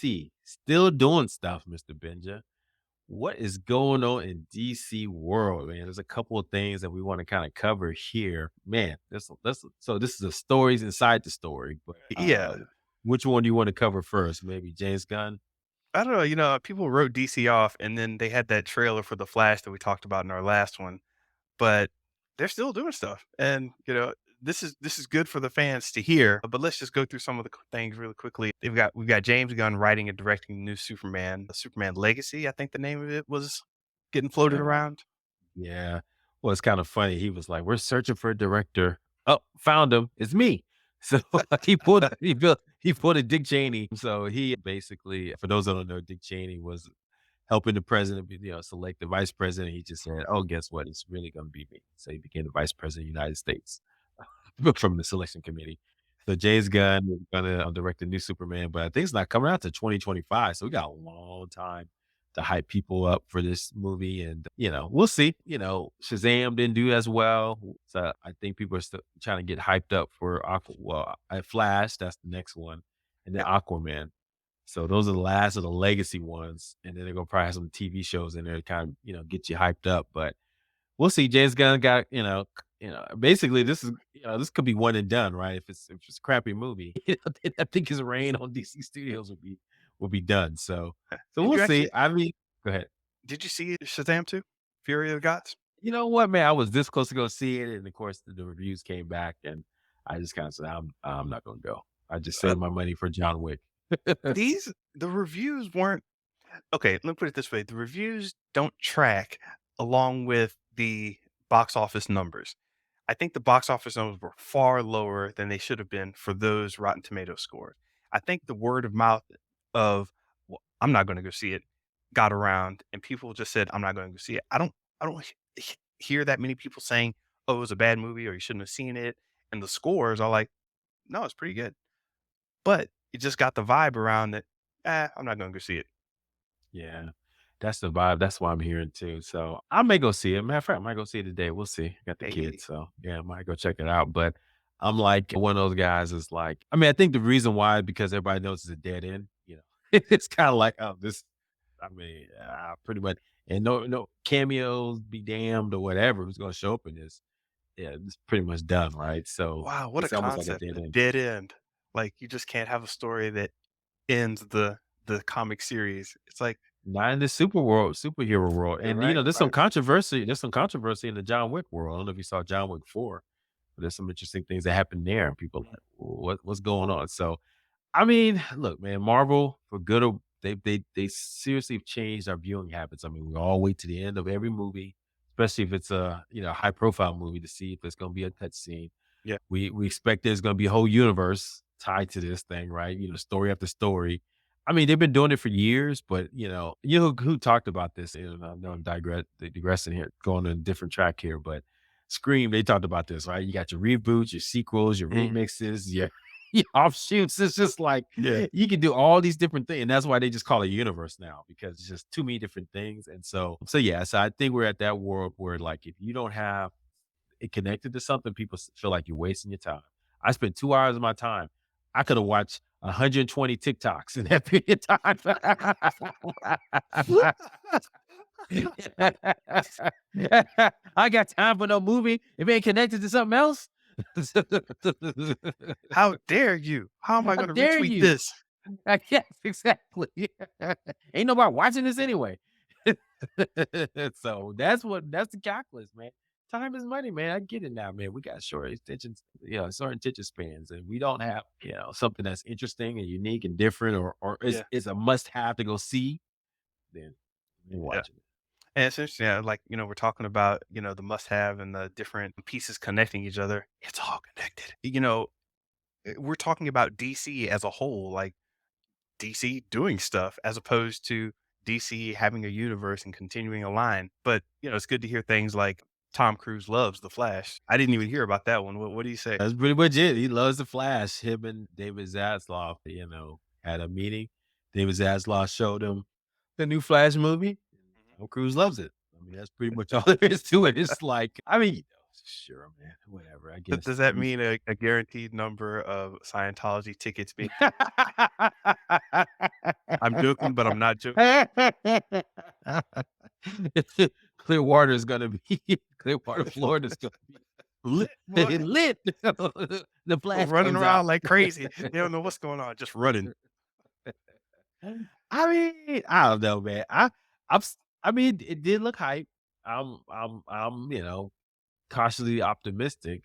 DC, still doing stuff, Mr. Benja. What is going on in DC world, man? There's a couple of things that we want to kind of cover here. Man, this is the stories inside the story, but Yeah. which one do you want to cover first? Maybe James Gunn? I don't know, people wrote DC off and then they had that trailer for The Flash that we talked about in our last one, but they're still doing stuff. And, this is good for the fans to hear, but let's just go through some of the things really quickly. We've got James Gunn writing and directing the new Superman, Superman Legacy, I think the name of it was getting floated Yeah. around. Yeah. Well, it's kind of funny. He was like, "We're searching for a director." Oh, found him. It's me. So he pulled a Dick Cheney. So he basically, for those that don't know, Dick Cheney was helping the president, select the vice president. He just said, "Oh, guess what? It's really going to be me." So he became the vice president of the United States from the selection committee. So James Gunn is gonna direct the new Superman, but I think it's not coming out to 2025. So we got a long time to hype people up for this movie, and we'll see. Shazam didn't do as well, so I think people are still trying to get hyped up for Aqua. Well, at Flash, that's the next one, and then Yep. Aquaman. So those are the last of the legacy ones, and then they're gonna probably have some TV shows in there to kind of get you hyped up, but we'll see. James Gunn got, basically this could be one and done, right? If it's a crappy movie, I think his reign on DC Studios will be done. So Did we'll you see. actually I mean, go ahead. did you see Shazam 2? Fury of the Gods? You know what, man? I was this close to go see it, and of course the reviews came back, and I just kind of said, I'm not gonna go. I just Uh, saved my money for John Wick. the reviews weren't okay, let me put it this way, the reviews don't track along with the box office numbers. I think the box office numbers were far lower than they should have been for those Rotten Tomato scores. I think the word of mouth of, "Well, I'm not gonna go see it," got around and people just said, "I'm not gonna go see it." I don't hear that many people saying, "Oh, it was a bad movie," or "You shouldn't have seen it," and the scores are like, "No, it's pretty good." But it just got the vibe around that, I'm not gonna go see it." Yeah. That's the vibe. That's what I'm hearing too. So I may go see it. Matter of fact, I might go see it today. We'll see. Got the Hey. kids. So yeah, I might go check it out. But I'm like one of those guys is like, I mean, I think the reason why, because everybody knows it's a dead end, it's kind of like, oh, this, I mean, pretty much, and no cameos be damned or whatever who's going to show up in this. Yeah, it's pretty much done. Right. So Wow, what a it's almost like a concept, dead a end. dead end. Like, you just can't have a story that ends the comic series. It's like, Not in the superhero world. you're And right, right. there's some controversy in the John Wick world. I don't know if you saw John Wick 4, but there's some interesting things that happen there. And people are like, what's going on? So I mean, look, man, Marvel for good or they seriously have changed our viewing habits. I mean, we all wait to the end of every movie, especially if it's a high profile movie to see if there's gonna be a cut scene. Yeah. We expect there's gonna be a whole universe tied to this thing, right? Story after story. I mean, they've been doing it for years, but who talked about this? I know I'm digressing here, going on a different track here, but Scream, they talked about this, right? You got your reboots, your sequels, your Mhm. remixes, your offshoots. It's just like Yeah. you can do all these different things. And that's why they just call it universe now, because it's just too many different things. And so yeah, so I think we're at that world where like if you don't have it connected to something, people feel like you're wasting your time. I spent 2 hours of my time. I could have watched 120 TikToks in that period of time. I got time for no movie. If it ain't connected to something else. How dare you? How am I How gonna dare retweet you? this? Yes, exactly. Ain't nobody watching this anyway. So that's the calculus, man. Time is money, man. I get it now, man. We got short attention spans, and we don't have, something that's interesting and unique and different, or is Yeah, is a must have to go see. Then we're yeah. watching it. And it's interesting, yeah, like, we're talking about, the must have and the different pieces connecting each other. It's all connected. We're talking about DC as a whole, like DC doing stuff as opposed to DC having a universe and continuing a line. But, it's good to hear things like Tom Cruise loves The Flash. I didn't even hear about that one. What do you say? That's pretty much it. He loves the Flash. Him and David Zaslav, had a meeting. David Zaslav showed him the new Flash movie. Mhm. Tom Cruise loves it. I mean, that's pretty much all there is to it. It's like, I mean, Sure, man. Whatever, I But guess. does that mean a guaranteed number of Scientology tickets being I'm joking, but I'm not joking. Clearwater is gonna be Clearwater, Florida is gonna be lit. What? Lit. The People flash running comes out. around like crazy. They don't know what's going on, just running. I mean, I don't know, man. I'm s I mean, it did look hype. I'm cautiously optimistic,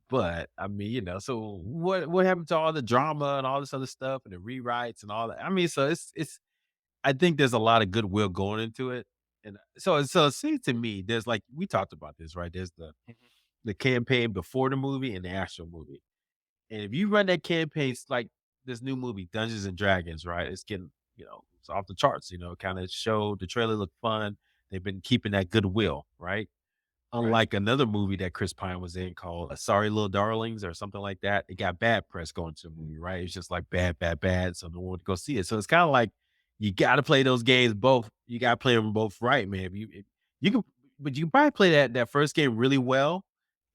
but I mean, so what happened to all the drama and all this other stuff and the rewrites and all that? I mean, so it's I think there's a lot of goodwill going into it. And so it seems to me, there's like we talked about this, right? There's Mhm. the campaign before the movie and the actual movie. And if you run that campaign, it's like this new movie, Dungeons and Dragons, right? It's getting, it's off the charts, kind of showed the trailer looked fun. They've been keeping that goodwill, right? Right. Unlike another movie that Chris Pine was in called Sorry Little Darlings or something like that. It got bad press going to the movie, right? It's just like bad, bad, bad. So no one would go see it. So it's kind of like you got to play those games both. You got to play them both right, man. If you can, but you can probably play that first game really well,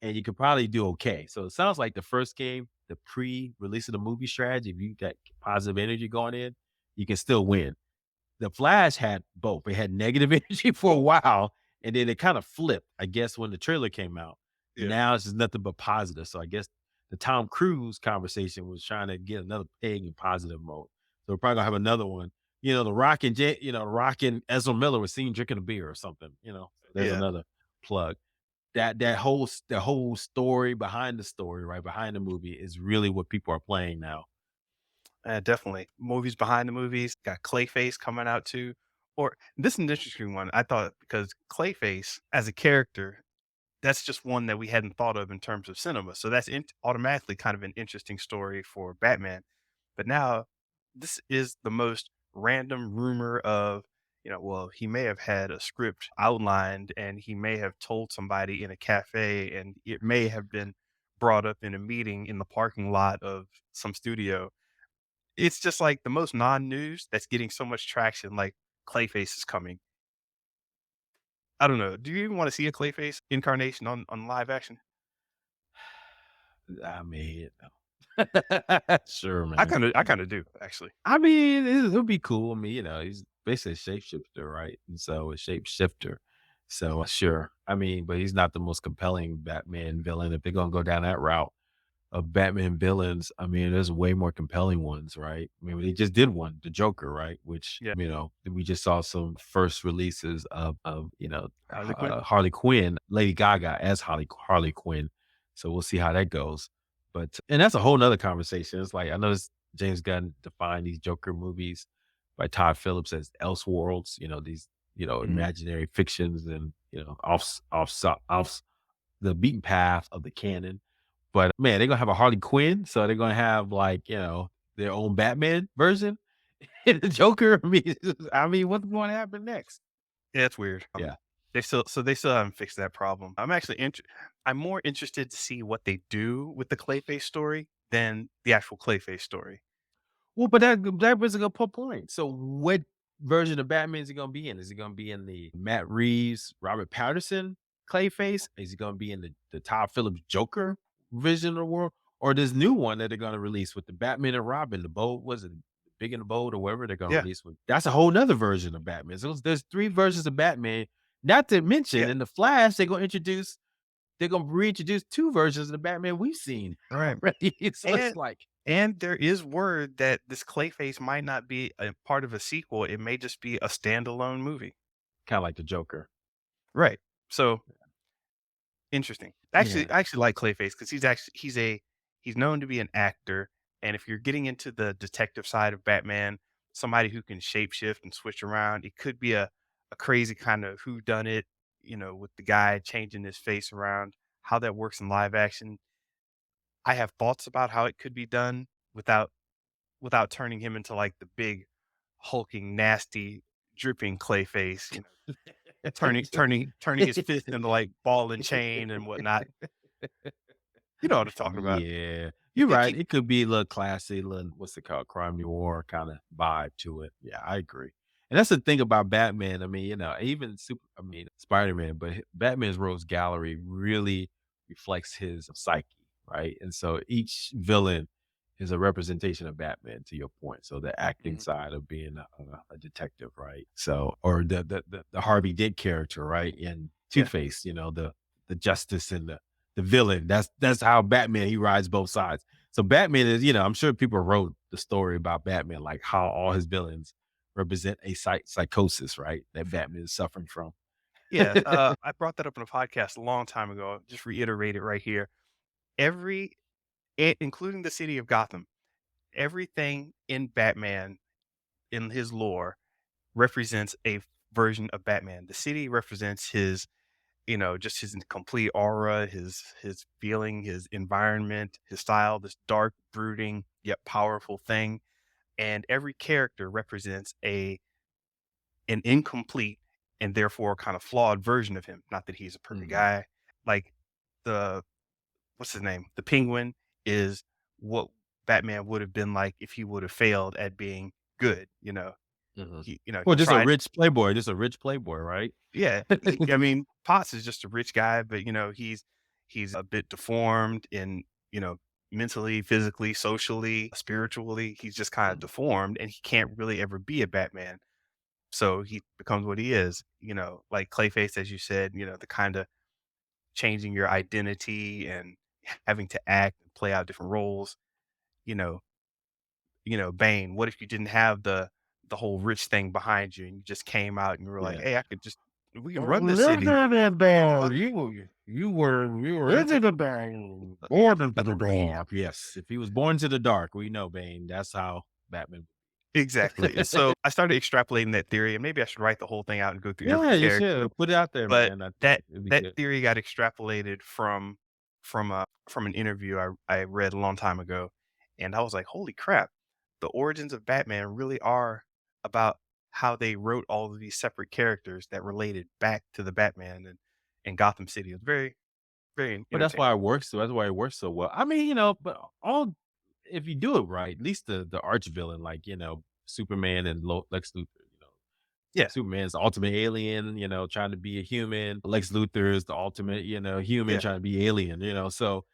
and you could probably do okay. So it sounds like the first game, the pre-release of the movie strategy, if you got positive energy going in, you can still win. The Flash had both. It had negative energy for a while, and then it kinda flipped, I guess, when the trailer came out. Yeah. Now it's just nothing but positive. So I guess the Tom Cruise conversation was trying to get another peg in positive mode. So we're probably gonna have another one. The Rock and Ezra Miller was seen drinking a beer or something. So there's Yeah. another plug. The whole story behind the story, right, behind the movie is really what people are playing now. Definitely. Movies behind the movies. Got Clayface coming out too. Or this is an interesting one. I thought because Clayface as a character, that's just one that we hadn't thought of in terms of cinema. So that's automatically kind of an interesting story for Batman. But now this is the most random rumor of, well, he may have had a script outlined and he may have told somebody in a cafe and it may have been brought up in a meeting in the parking lot of some studio. It's just like the most non-news that's getting so much traction, like Clayface is coming. I don't know. Do you even wanna see a Clayface incarnation on live action? I mean, sure, I man. kinda do, actually. I mean, it'll be cool. I mean, he's basically a shapeshifter, right? And so a shapeshifter. So sure. I mean, but he's not the most compelling Batman villain. If they're gonna go down that route of Batman villains, I mean, there's way more compelling ones, right? I mean, they just did one, the Joker, right? Which, Yeah. we just saw some first releases of Harley Quinn? Harley Quinn, Lady Gaga as Harley Quinn. So we'll see how that goes. And that's a whole nother conversation. It's like I noticed James Gunn defined these Joker movies by Todd Phillips as Elseworlds, these, Mhm. imaginary fictions and, off the beaten path of the canon. But man, they're gonna have a Harley Quinn, so they're gonna have like, their own Batman version. The Joker, I mean, what's going to happen next? Yeah, it's weird. Yeah. They still haven't fixed that problem. I'm more interested to see what they do with the Clayface story than the actual Clayface story. Well, but that brings a good point. So, what version of Batman is he gonna be in? Is he gonna be in the Matt Reeves, Robert Patterson Clayface? Is he gonna be in the Todd Phillips Joker vision of the world, or this new one that they're gonna release with the Batman and Robin, the bold was it Big and the Bold or whatever they're gonna Yeah, release with? That's a whole nother version of Batman. So there's three versions of Batman. Not to mention yeah, in the Flash, they're gonna reintroduce two versions of the Batman we've seen right. already. So it's And like and there is word that this Clayface might not be a part of a sequel, it may just be a standalone movie. kind of like the Joker. Right. So, interesting. Yeah. I actually like Clayface because he's known to be an actor, and if you're getting into the detective side of Batman, somebody who can shapeshift and switch around, it could be a crazy kind of whodunit, with the guy changing his face around, how that works in live action. I have thoughts about how it could be done without turning him into, like, the big, hulking, nasty, dripping Clayface, turning his fist into, like, ball and chain and whatnot. You know what I'm talking about. Yeah, you're It right. keep It could be a little classy, little what's it called, crime noir kind of vibe to it. Yeah, I agree. And that's the thing about Batman. I mean, even Spider-Man, but Batman's Rogues Gallery really reflects his psyche, right? And so each villain is a representation of Batman, to your point. So the acting Mhm. side of being a detective, right? So, or the Harvey Dent character, right? And Two Yeah. Face, the justice and the villain. That's how Batman, he rides both sides. So Batman is, I'm sure people wrote the story about Batman, like how all his villains represent a psychosis, right? That Batman is suffering from. Yeah, I brought that up in a podcast a long time ago. I'll just reiterate it right here. Every including the city of Gotham, everything in Batman, in his lore, represents a version of Batman. The city represents his, just his complete aura, his feeling, his environment, his style, this dark, brooding, yet powerful thing. And every character represents an incomplete and therefore kind of flawed version of him. Not that he's a perfect Mhm, guy. Like the what's his name? The Penguin is what Batman would have been like if he would have failed at being good. mhm. He Well, just a tried. rich playboy, just a rich playboy, right? Yeah, I mean, Potts is just a rich guy, but he's a bit deformed in mentally, physically, socially, spiritually. He's just kind of Mhm, deformed, and he can't really ever be a Batman. So he becomes what he is. Like Clayface, as you said. The kind of changing your identity and having to act and play out different roles. You know, Bane. What if you didn't have the whole rich thing behind you and you just came out and you were like, yeah. "Hey, we can Oh, run this city." listen to that, you were into the bang, born into the bang. Yes, if he was born to the dark, we know, Bane, that's how Batman. Exactly. And so I started extrapolating that theory, and maybe I should write the whole thing out and go through every Yeah, you character. should. Put it out there, But man. I think that it'd be that good. theory got extrapolated from an interview I read a long time ago, and I was like, "Holy crap. The origins of Batman really are about how they wrote all of these separate characters that related back to the Batman and Gotham City." It was very, very But that's entertaining. why it works so that's why it works so well. I mean, but all if you do it right, at least the arch villain, like, Superman and Lex Luthor, Yeah. Superman's the ultimate alien, trying to be a human. Lex Luthor is the ultimate, human Yeah. trying to be alien, so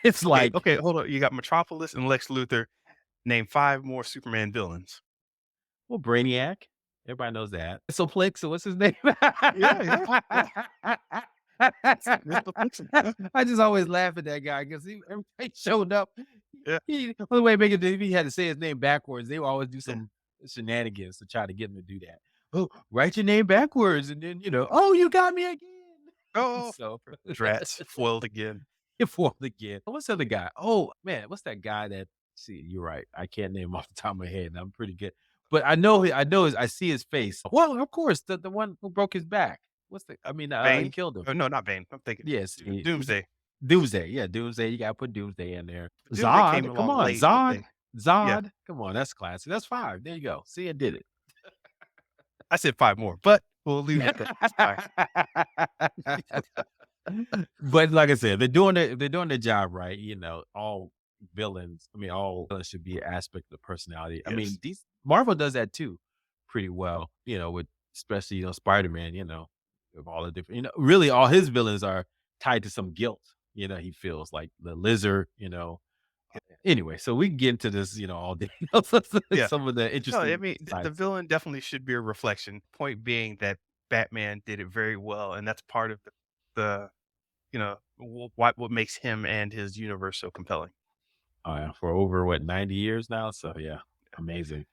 it's Okay, like, okay, hold on. You got Metropolis and Lex Luthor. Name 5 more Superman villains. well, Brainiac, everybody knows that. So Plex, so what's his name? Yeah, yeah, yeah. Mr. Fixer. Yeah, I just always laugh at that guy because he every time he showed up, yeah, he only way to make it if he had to say his name backwards, they would always do yeah. some shenanigans to try to get him to do that. "Oh, write your name backwards," and then, "Oh, you got me again." Oh, So Drats foiled again. it formed again. What's the other guy? Oh, man, what's that guy that see, you're right. I can't name him off the top of my head, and I'm pretty good. But I know his I see his face. Well, of course, the one who broke his back. He Bane? killed him. Oh, no, not Bane. I'm thinking Yes, he Doomsday. Doomsday. Yeah, Doomsday. You gotta put Doomsday in there. Doomsday came Zod, come along on, late, but Zod. they yeah. Zod. Come on, that's classic. That's 5. There you go. See, I did it. I said 5 more, but we'll leave it at that. It's fine. But like I said, they're doing their job right, all all villains should be an aspect of the personality. I mean, Yes. these Marvel does that too pretty well, with especially, Spider-Man, with all the different, really all his villains are tied to some guilt, he feels like the lizard, anyway, so we can get into this, all day. Yeah. Some of the No, I interesting mean, the sides. villain definitely should be a reflection. Point being that Batman did it very well, and that's part of the what makes him and his universe so compelling. For over what, 90 years now? So yeah, amazing.